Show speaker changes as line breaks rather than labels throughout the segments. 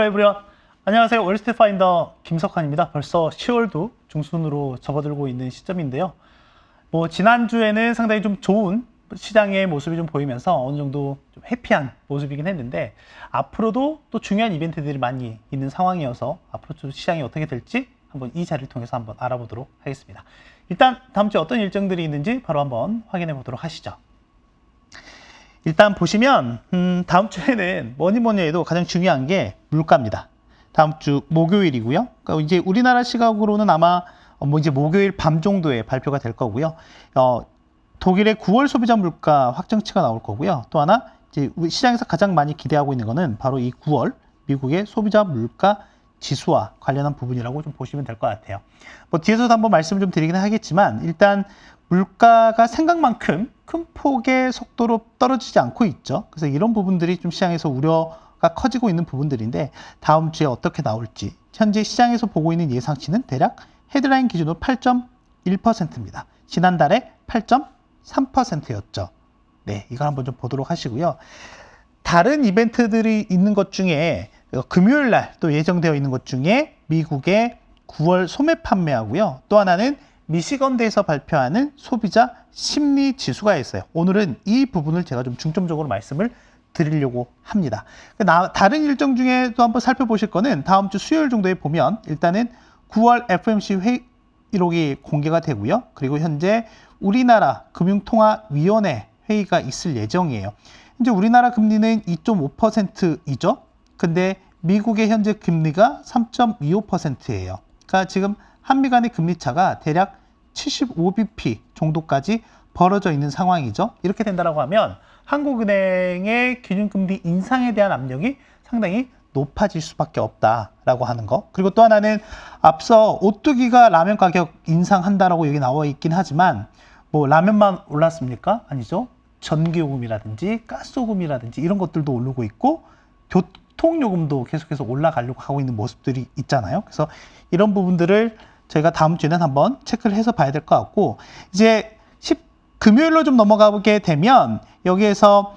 에브리원. 안녕하세요. 월스트리트 파인더 김석환입니다. 벌써 10월도 중순으로 접어들고 있는 시점인데요. 지난주에는 상당히 좀 좋은 시장의 모습이 좀 보이면서 어느 정도 좀 해피한 모습이긴 했는데, 앞으로도 또 중요한 이벤트들이 많이 있는 상황이어서 앞으로 좀 시장이 어떻게 될지 한번 이 자리를 통해서 한번 알아보도록 하겠습니다. 일단 다음 주에 어떤 일정들이 있는지 바로 한번 확인해 보도록 하시죠. 일단 보시면 다음 주에는 뭐니 해도 가장 중요한 게 물가입니다. 다음 주 목요일이고요. 그러니까 이제 우리나라 시각으로는 아마 이제 목요일 밤 정도에 발표가 될 거고요. 독일의 9월 소비자 물가 확정치가 나올 거고요. 또 하나 이제 우리 시장에서 가장 많이 기대하고 있는 거는 바로 이 9월 미국의 소비자 물가 지수와 관련한 부분이라고 좀 보시면 될 것 같아요. 뒤에서도 한번 말씀을 좀 드리긴 하겠지만, 일단 물가가 생각만큼 큰 폭의 속도로 떨어지지 않고 있죠. 그래서 이런 부분들이 좀 시장에서 우려가 커지고 있는 부분들인데, 다음 주에 어떻게 나올지 현재 시장에서 보고 있는 예상치는 대략 헤드라인 기준으로 8.1%입니다. 지난달에 8.3%였죠. 네, 이걸 한번 좀 보도록 하시고요. 다른 이벤트들이 있는 것 중에 금요일 날 또 예정되어 있는 것 중에 미국의 9월 소매 판매하고요. 또 하나는 미시건대에서 발표하는 소비자 심리 지수가 있어요. 오늘은 이 부분을 제가 좀 중점적으로 말씀을 드리려고 합니다. 다른 일정 중에 또 한번 살펴보실 거는 다음 주 수요일 정도에 보면, 일단은 9월 FOMC 회의록이 공개가 되고요. 그리고 현재 우리나라 금융통화위원회 회의가 있을 예정이에요. 이제 우리나라 금리는 2.5%이죠. 근데 미국의 현재 금리가 3.25%예요. 그러니까 지금 한미 간의 금리 차가 대략 75bp 정도까지 벌어져 있는 상황이죠. 이렇게 된다고 하면 한국은행의 기준금리 인상에 대한 압력이 상당히 높아질 수밖에 없다라고 하는 거. 그리고 또 하나는 앞서 오뚜기가 라면 가격 인상한다라고 여기 나와 있긴 하지만, 라면만 올랐습니까? 아니죠. 전기요금이라든지 가스요금이라든지 이런 것들도 오르고 있고, 교통요금도 계속해서 올라가려고 하고 있는 모습들이 있잖아요. 그래서 이런 부분들을 저희가 다음 주에는 한번 체크를 해서 봐야 될 것 같고, 이제 금요일로 좀 넘어가 보게 되면 여기에서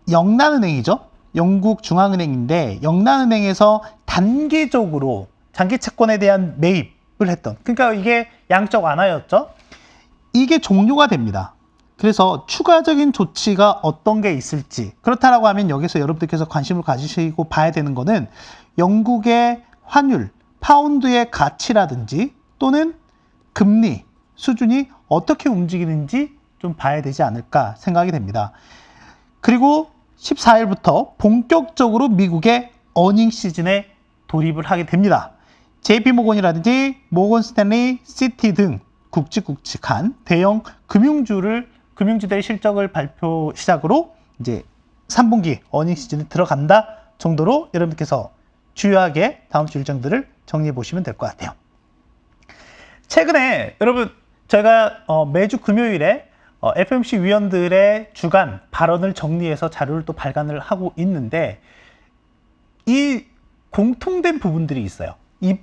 영란은행이죠. 영국 중앙은행인데, 영란은행에서 단기적으로 장기 채권에 대한 매입을 했던, 그러니까 이게 양적 완화였죠. 이게 종료가 됩니다. 그래서 추가적인 조치가 어떤 게 있을지, 그렇다라고 하면 여기서 여러분들께서 관심을 가지시고 봐야 되는 거는 영국의 환율, 파운드의 가치라든지 또는 금리 수준이 어떻게 움직이는지 좀 봐야 되지 않을까 생각이 됩니다. 그리고 14일부터 본격적으로 미국의 어닝 시즌에 돌입을 하게 됩니다. JP모건이라든지 모건 스탠리, 시티 등 굵직굵직한 대형 금융주들의 실적을 발표 시작으로 이제 3분기 어닝 시즌에 들어간다 정도로 여러분께서 주요하게 다음 주 일정들을 정리해 보시면 될 것 같아요. 최근에 여러분, 제가 매주 금요일에 FOMC 위원들의 주간 발언을 정리해서 자료를 또 발간을 하고 있는데, 이 공통된 부분들이 있어요.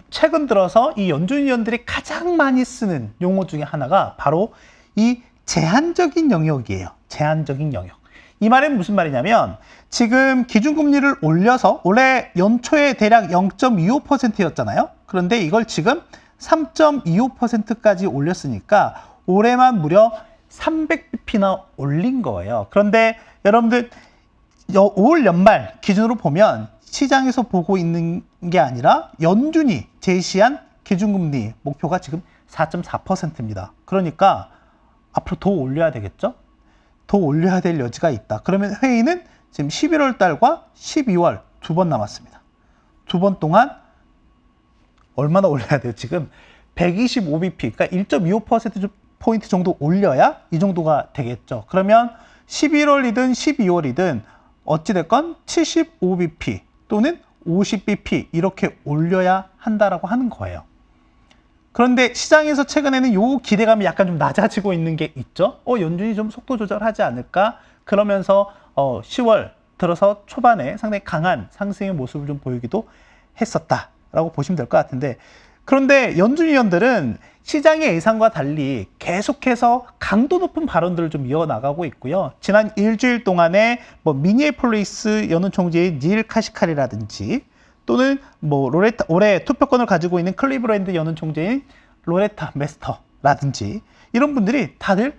최근 들어서 이 연준위원들이 가장 많이 쓰는 용어 중에 하나가 바로 이 제한적인 영역이에요. 제한적인 영역. 이 말은 무슨 말이냐면, 지금 기준금리를 올려서 원래 연초에 대략 0.25%였잖아요. 그런데 이걸 지금 3.25%까지 올렸으니까 올해만 무려 300bp나 올린 거예요. 그런데 여러분들 올 연말 기준으로 보면 시장에서 보고 있는 게 아니라 연준이 제시한 기준금리 목표가 지금 4.4%입니다. 그러니까 앞으로 더 올려야 되겠죠? 더 올려야 될 여지가 있다. 그러면 회의는 지금 11월 달과 12월 2번 남았습니다. 2번 동안 얼마나 올려야 돼요? 지금 125bp, 그러니까 1.25%포인트 정도 올려야 이 정도가 되겠죠. 그러면 11월이든 12월이든 어찌됐건 75bp 또는 50bp 이렇게 올려야 한다라고 하는 거예요. 그런데 시장에서 최근에는 요 기대감이 약간 좀 낮아지고 있는 게 있죠. 연준이 좀 속도 조절하지 않을까? 그러면서 10월 들어서 초반에 상당히 강한 상승의 모습을 좀 보이기도 했었다라고 보시면 될 것 같은데, 그런데 연준위원들은 시장의 예상과 달리 계속해서 강도 높은 발언들을 좀 이어나가고 있고요. 지난 일주일 동안에 미니애폴리스 연은 총재의 닐 카시칼이라든지 또는 뭐 올해 투표권을 가지고 있는 클리브랜드 연은 총재인 로레타 메스터라든지 이런 분들이 다들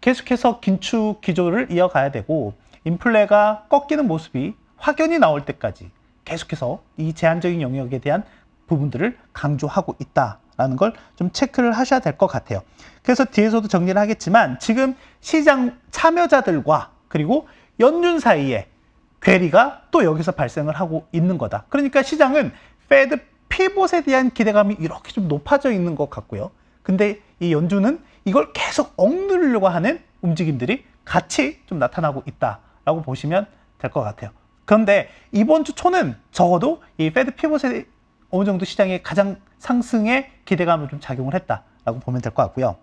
계속해서 긴축 기조를 이어가야 되고 인플레가 꺾이는 모습이 확연히 나올 때까지 계속해서 이 제한적인 영역에 대한 부분들을 강조하고 있다라는 걸 좀 체크를 하셔야 될 것 같아요. 그래서 뒤에서도 정리를 하겠지만 지금 시장 참여자들과 그리고 연준 사이에 괴리가 또 여기서 발생을 하고 있는 거다. 그러니까 시장은 페드 피봇에 대한 기대감이 이렇게 좀 높아져 있는 것 같고요. 근데 이 연준은 이걸 계속 억누르려고 하는 움직임들이 같이 좀 나타나고 있다라고 보시면 될 것 같아요. 그런데 이번 주 초는 적어도 이 페드 피봇에 어느 정도 시장의 가장 상승의 기대감을 좀 작용을 했다라고 보면 될 것 같고요.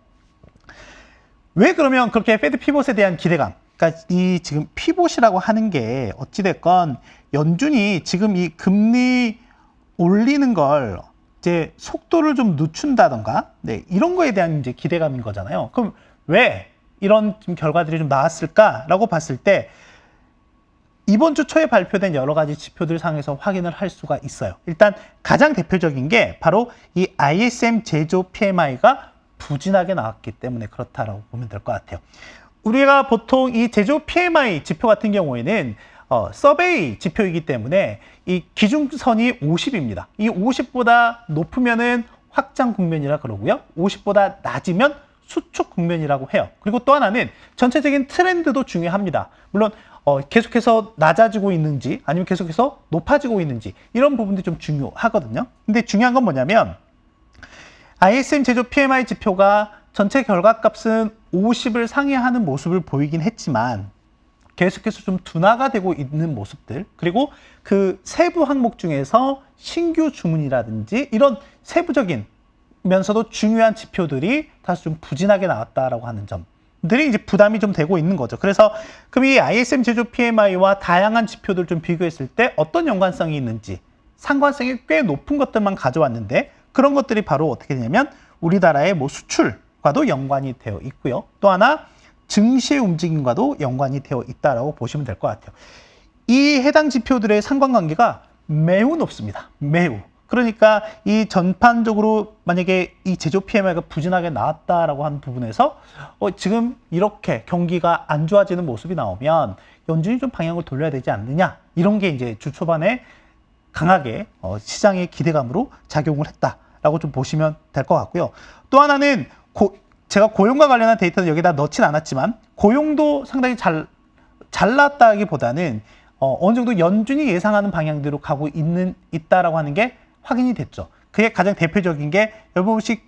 왜 그러면 그렇게 페드 피봇에 대한 기대감, 그러니까 이 지금 피봇이라고 하는 게 어찌됐건 연준이 지금 이 금리 올리는 걸 이제 속도를 좀 늦춘다던가 이런 거에 대한 이제 기대감인 거잖아요. 그럼 왜 이런 좀 결과들이 좀 나왔을까라고 봤을 때 이번 주 초에 발표된 여러 가지 지표들 상에서 확인을 할 수가 있어요. 일단 가장 대표적인 게 바로 이 ISM 제조 PMI가 부진하게 나왔기 때문에 그렇다라고 보면 될 것 같아요. 우리가 보통 이 제조 PMI 지표 같은 경우에는 서베이 지표이기 때문에 이 기준선이 50입니다. 이 50보다 높으면은 확장 국면이라 그러고요. 50보다 낮으면 수축 국면이라고 해요. 그리고 또 하나는 전체적인 트렌드도 중요합니다. 물론 계속해서 낮아지고 있는지 아니면 계속해서 높아지고 있는지 이런 부분들이 좀 중요하거든요. 근데 중요한 건 뭐냐면 ISM 제조 PMI 지표가 전체 결과값은 50을 상회하는 모습을 보이긴 했지만 계속해서 좀 둔화가 되고 있는 모습들, 그리고 그 세부 항목 중에서 신규 주문이라든지 이런 세부적인면서도 중요한 지표들이 다소 좀 부진하게 나왔다라고 하는 점들이 이제 부담이 좀 되고 있는 거죠. 그래서 그럼 이 ISM 제조 PMI와 다양한 지표들 좀 비교했을 때 어떤 연관성이 있는지 상관성이 꽤 높은 것들만 가져왔는데 그런 것들이 바로 어떻게 되냐면 우리나라의 뭐 수출과도 연관이 되어 있고요. 또 하나 증시의 움직임과도 연관이 되어 있다라고 보시면 될 것 같아요. 이 해당 지표들의 상관관계가 매우 높습니다. 매우. 그러니까 이 전반적으로 만약에 이 제조 PMI가 부진하게 나왔다라고 하는 부분에서 지금 이렇게 경기가 안 좋아지는 모습이 나오면 연준이 좀 방향을 돌려야 되지 않느냐, 이런 게 이제 주 초반에 강하게 시장의 기대감으로 작용을 했다라고 좀 보시면 될 것 같고요. 또 하나는 제가 고용과 관련한 데이터는 여기다 넣진 않았지만 고용도 상당히 잘 나왔다기보다는 어느 정도 연준이 예상하는 방향대로 가고 있다라고 하는 게 확인이 됐죠. 그게 가장 대표적인 게 여러분 혹시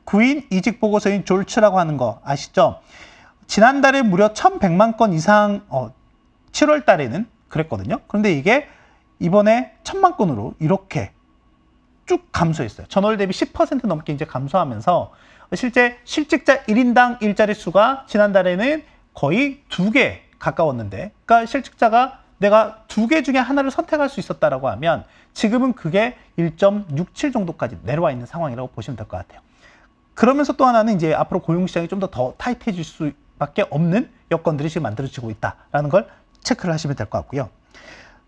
구인 이직 보고서인 졸츠라고 하는 거 아시죠? 지난달에 무려 1,100만 건 이상 7월 달에는 그랬거든요. 그런데 이게 이번에 1,000만 건으로 이렇게 쭉 감소했어요. 전월 대비 10% 넘게 이제 감소하면서 실제 실직자 1인당 일자리 수가 지난달에는 거의 2개 가까웠는데, 그러니까 실직자가 내가 2개 중에 하나를 선택할 수 있었다라고 하면 지금은 그게 1.67 정도까지 내려와 있는 상황이라고 보시면 될 것 같아요. 그러면서 또 하나는 이제 앞으로 고용시장이 좀 더 타이트해질 수밖에 없는 여건들이 지금 만들어지고 있다라는 걸 체크를 하시면 될 것 같고요.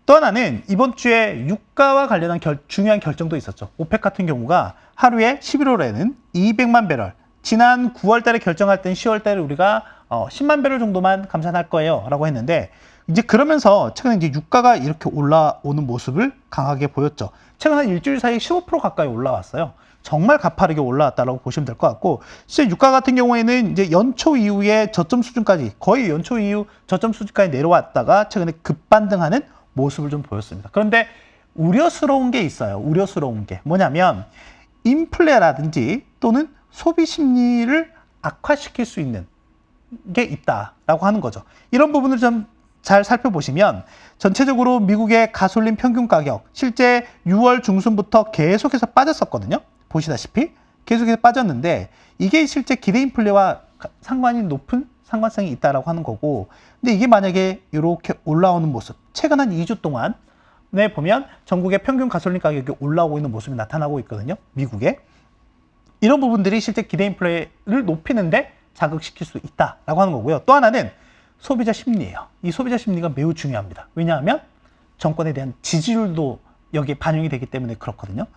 또 하나는 이번 주에 유가와 관련한 중요한 결정도 있었죠. 오펙 같은 경우가 하루에 11월에는 200만 배럴, 지난 9월 달에 결정할 때는 10월 달에 우리가 10만 배럴 정도만 감산할 거예요 라고 했는데, 이제 그러면서 최근에 이제 유가가 이렇게 올라오는 모습을 강하게 보였죠. 최근 한 일주일 사이에 15% 가까이 올라왔어요. 정말 가파르게 올라왔다라고 보시면 될 것 같고, 실제 유가 같은 경우에는 이제 연초 이후에 저점 수준까지, 거의 연초 이후 저점 수준까지 내려왔다가 최근에 급반등하는 모습을 좀 보였습니다. 그런데 우려스러운 게 있어요. 우려스러운 게 뭐냐면 인플레라든지 또는 소비 심리를 악화시킬 수 있는 게 있다라고 하는 거죠. 이런 부분을 좀 잘 살펴보시면 전체적으로 미국의 가솔린 평균 가격 실제 6월 중순부터 계속해서 빠졌었거든요. 보시다시피 계속해서 빠졌는데 이게 실제 기대 인플레와 상관이 높은 상관성이 있다라고 하는 거고, 근데 이게 만약에 이렇게 올라오는 모습, 최근 한 2주 동안에 보면 전국의 평균 가솔린 가격이 올라오고 있는 모습이 나타나고 있거든요. 미국에. 이런 부분들이 실제 기대 인플레를 높이는데 자극시킬 수 있다라고 하는 거고요. 또 하나는 소비자 심리예요. 이 소비자 심리가 매우 중요합니다. 왜냐하면 정권에 대한 지지율도 여기에 반영이 되기 때문에 그렇거든요.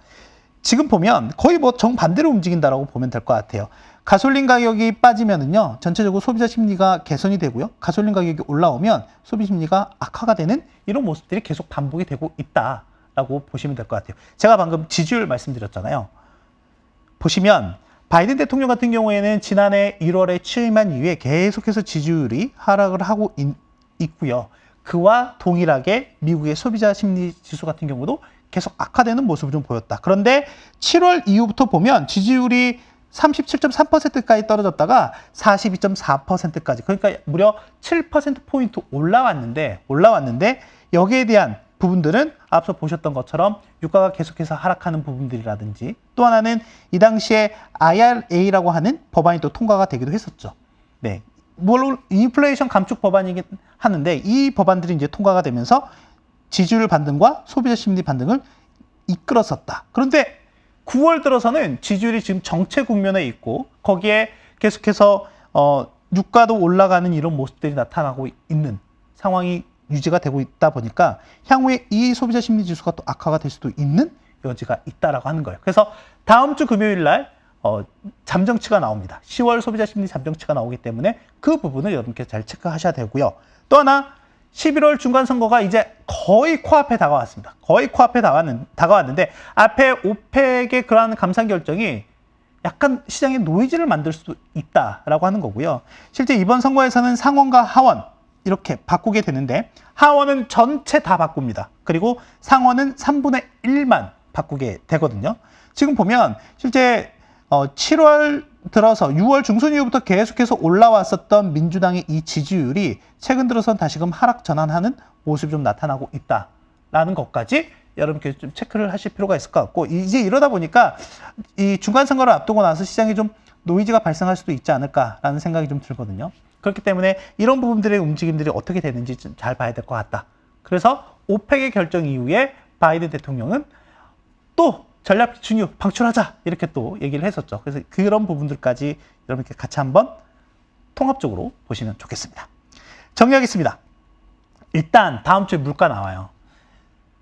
지금 보면 거의 뭐 정반대로 움직인다라고 보면 될 것 같아요. 가솔린 가격이 빠지면은요, 전체적으로 소비자 심리가 개선이 되고요. 가솔린 가격이 올라오면 소비 심리가 악화가 되는 이런 모습들이 계속 반복이 되고 있다라고 보시면 될 것 같아요. 제가 방금 지지율 말씀드렸잖아요. 보시면 바이든 대통령 같은 경우에는 지난해 1월에 취임한 이후에 계속해서 지지율이 하락을 하고 있고요. 그와 동일하게 미국의 소비자 심리 지수 같은 경우도 계속 악화되는 모습을 좀 보였다. 그런데 7월 이후부터 보면 지지율이 37.3%까지 떨어졌다가 42.4%까지, 그러니까 무려 7%포인트 올라왔는데 여기에 대한 부분들은 앞서 보셨던 것처럼 유가가 계속해서 하락하는 부분들이라든지, 또 하나는 이 당시에 IRA라고 하는 법안이 또 통과가 되기도 했었죠. 네, 물론 인플레이션 감축 법안이긴 하는데 이 법안들이 이제 통과가 되면서 지지율 반등과 소비자 심리 반등을 이끌었었다. 그런데 9월 들어서는 지지율이 지금 정체 국면에 있고 거기에 계속해서 유가도 올라가는 이런 모습들이 나타나고 있는 상황이 유지가 되고 있다 보니까 향후에 이 소비자 심리 지수가 또 악화가 될 수도 있는 여지가 있다라고 하는 거예요. 그래서 다음 주 금요일 날 잠정치가 나옵니다. 10월 소비자 심리 잠정치가 나오기 때문에 그 부분을 여러분께서 잘 체크하셔야 되고요. 또 하나 11월 중간선거가 이제 거의 코앞에 다가왔습니다. 거의 코앞에 다가왔는데 앞에 오펙의 그러한 감산 결정이 약간 시장에 노이즈를 만들 수도 있다라고 하는 거고요. 실제 이번 선거에서는 상원과 하원 이렇게 바꾸게 되는데 하원은 전체 다 바꿉니다. 그리고 상원은 3분의 1만 바꾸게 되거든요. 지금 보면 실제 7월 들어서 6월 중순 이후부터 계속해서 올라왔었던 민주당의 이 지지율이 최근 들어선 다시금 하락 전환하는 모습이 좀 나타나고 있다라는 것까지 여러분께서 좀 체크를 하실 필요가 있을 것 같고, 이제 이러다 보니까 이 중간 선거를 앞두고 나서 시장에 좀 노이즈가 발생할 수도 있지 않을까라는 생각이 좀 들거든요. 그렇기 때문에 이런 부분들의 움직임들이 어떻게 되는지 좀 잘 봐야 될 것 같다. 그래서 오펙의 결정 이후에 바이든 대통령은 또 전략 비축유 방출하자 이렇게 또 얘기를 했었죠. 그래서 그런 부분들까지 여러분께 같이 한번 통합적으로 보시면 좋겠습니다. 정리하겠습니다. 일단 다음 주에 물가 나와요.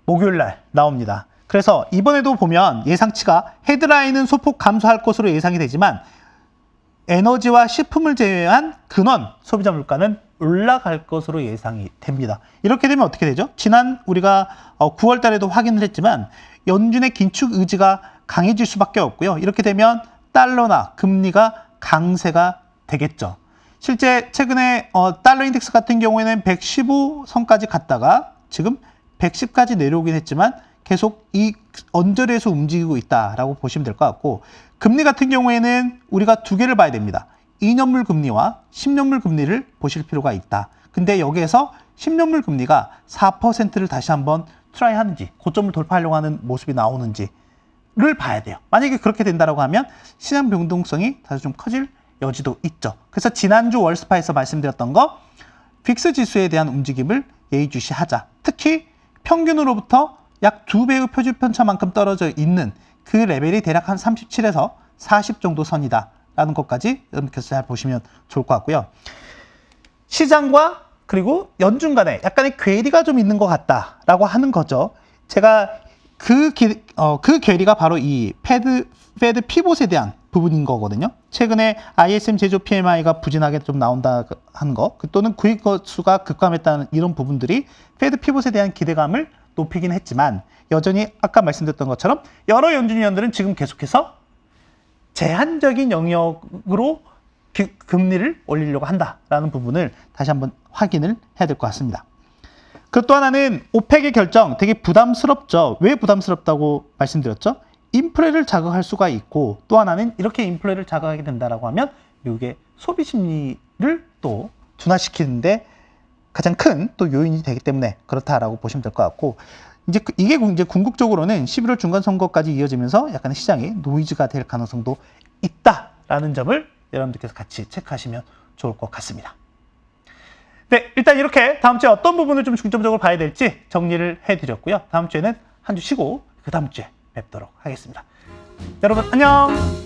목요일 날 나옵니다. 그래서 이번에도 보면 예상치가 헤드라인은 소폭 감소할 것으로 예상이 되지만 에너지와 식품을 제외한 근원 소비자 물가는 올라갈 것으로 예상이 됩니다. 이렇게 되면 어떻게 되죠? 지난 우리가 9월 달에도 확인을 했지만 연준의 긴축 의지가 강해질 수밖에 없고요. 이렇게 되면 달러나 금리가 강세가 되겠죠. 실제 최근에 달러 인덱스 같은 경우에는 115선까지 갔다가 지금 110까지 내려오긴 했지만 계속 이 언저리에서 움직이고 있다라고 보시면 될 것 같고, 금리 같은 경우에는 우리가 두 개를 봐야 됩니다. 2년물 금리와 10년물 금리를 보실 필요가 있다. 근데 여기에서 10년물 금리가 4%를 다시 한번 트라이 하는지, 고점을 돌파하려고 하는 모습이 나오는지를 봐야 돼요. 만약에 그렇게 된다고 하면 시장 변동성이 다소 좀 커질 여지도 있죠. 그래서 지난주 월스파에서 말씀드렸던 거, 빅스 지수에 대한 움직임을 예의주시하자. 특히 평균으로부터 약 2배의 표준 편차만큼 떨어져 있는 그 레벨이 대략 한 37에서 40 정도 선이다 라는 것까지 여러분께서 잘 보시면 좋을 것 같고요. 시장과 그리고 연준 간에 약간의 괴리가 좀 있는 것 같다라고 하는 거죠. 제가 그 괴리가 바로 이 페드 피봇에 대한 부분인 거거든요. 최근에 ISM 제조 PMI가 부진하게 좀 나온다 하는 거, 또는 구입 건수가 급감했다는 이런 부분들이 페드 피봇에 대한 기대감을 높이긴 했지만 여전히 아까 말씀드렸던 것처럼 여러 연준위원들은 지금 계속해서 제한적인 영역으로 금리를 올리려고 한다라는 부분을 다시 한번 확인을 해야 될 것 같습니다. 그 또 하나는 오펙의 결정 되게 부담스럽죠. 왜 부담스럽다고 말씀드렸죠? 인플레를 자극할 수가 있고, 또 하나는 이렇게 인플레를 자극하게 된다라고 하면 미국의 소비 심리를 또 둔화시키는데 가장 큰 또 요인이 되기 때문에 그렇다라고 보시면 될 것 같고, 이게 이제 궁극적으로는 11월 중간 선거까지 이어지면서 약간의 시장이 노이즈가 될 가능성도 있다라는 점을 여러분들께서 같이 체크하시면 좋을 것 같습니다. 네, 일단 이렇게 다음 주에 어떤 부분을 좀 중점적으로 봐야 될지 정리를 해드렸고요. 다음 주에는 한 주 쉬고 그 다음 주에 뵙도록 하겠습니다. 여러분 안녕!